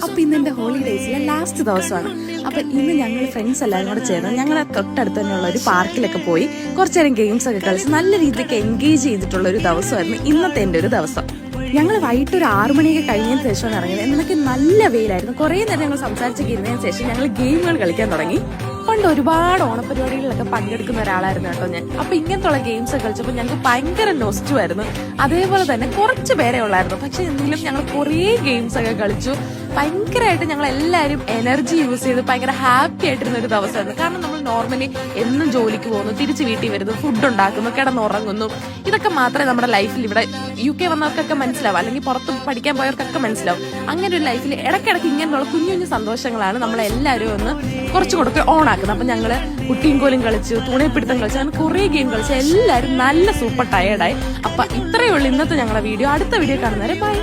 അപ്പോൾ ഇന്ന് എൻ്റെ ഹോളിഡേയ്സിലെ ലാസ്റ്റ് ദിവസമാണ്. അപ്പോൾ ഇന്ന് ഞങ്ങൾ ഫ്രണ്ട്സ് എല്ലാവരും കൂടെ ചേർന്ന് ഞങ്ങളെ തൊട്ടടുത്ത് തന്നെയുള്ള ഒരു പാർക്കിലൊക്കെ പോയി കുറച്ചു നേരം ഗെയിംസ് ഒക്കെ കളിച്ച് നല്ല രീതിക്ക് എൻഗേജ് ചെയ്തിട്ടുള്ള ഒരു ദിവസമായിരുന്നു ഇന്നത്തെ എൻ്റെ ഒരു ദിവസം. ഞങ്ങൾ വൈകിട്ട് ഒരു 6 മണിയൊക്കെ കഴിഞ്ഞതിന് ശേഷമാണ് ഇറങ്ങിയത്. എന്നൊക്കെ നല്ല വെയിലായിരുന്നു. കുറേ നേരം ഞങ്ങൾ സംസാരിച്ചൊക്കെ ഇരുന്നതിന് ശേഷം ഞങ്ങൾ ഗെയിമുകൾ കളിക്കാൻ തുടങ്ങി. പണ്ട് ഒരുപാട് ഓണപരിപാടികളിലൊക്കെ പങ്കെടുക്കുന്ന ഒരാളായിരുന്നു കേട്ടോ ഞാൻ. അപ്പൊ ഇങ്ങനത്തുള്ള ഗെയിംസ് ഒക്കെ കളിച്ചപ്പോൾ ഞങ്ങൾക്ക് ഭയങ്കര നൊസ്റ്റുമായിരുന്നു. അതേപോലെ തന്നെ കുറച്ച് പേരെ ഉള്ളായിരുന്നു. പക്ഷെ എന്തെങ്കിലും ഞങ്ങൾ കുറേ ഗെയിംസ് ഒക്കെ കളിച്ചു. ഭയങ്കരമായിട്ട് ഞങ്ങൾ എല്ലാവരും എനർജി യൂസ് ചെയ്ത് ഭയങ്കര ഹാപ്പി ആയിട്ടിരുന്ന ഒരു ദിവസമായിരുന്നു. കാരണം നമ്മൾ നോർമലി എന്നും ജോലിക്ക് പോകുന്നു, തിരിച്ച് വീട്ടിൽ വരുന്നു, ഫുഡ് ഉണ്ടാക്കുന്നു, കിടന്നുറങ്ങുന്നു. ഇതൊക്കെ മാത്രമേ നമ്മുടെ ലൈഫിൽ ഇവിടെ UK വന്നവർക്കൊക്കെ മനസ്സിലാവും, അല്ലെങ്കിൽ പുറത്ത് പഠിക്കാൻ പോയവർക്കൊക്കെ മനസ്സിലാവും. അങ്ങനെ ഒരു ലൈഫിൽ ഇടയ്ക്കിടയ്ക്ക് ഇങ്ങനെയുള്ള കുഞ്ഞു കുഞ്ഞു സന്തോഷങ്ങളാണ് നമ്മളെല്ലാവരും ഒന്ന് കുറച്ച് കൊടുക്കുക ഓണാക്കുന്നത്. അപ്പം ഞങ്ങൾ കുട്ടിയും കോലും കളിച്ചു, തുണിപ്പിടുത്തം കളിച്ചു, അങ്ങനെ കുറേ ഗെയിം കളിച്ചു. എല്ലാവരും നല്ല സൂപ്പർ ടയേർഡായി. അപ്പം ഇത്രയേ ഉള്ളൂ ഇന്നത്തെ ഞങ്ങളുടെ വീഡിയോ. അടുത്ത വീഡിയോ കാണുന്നവരെ ബൈ.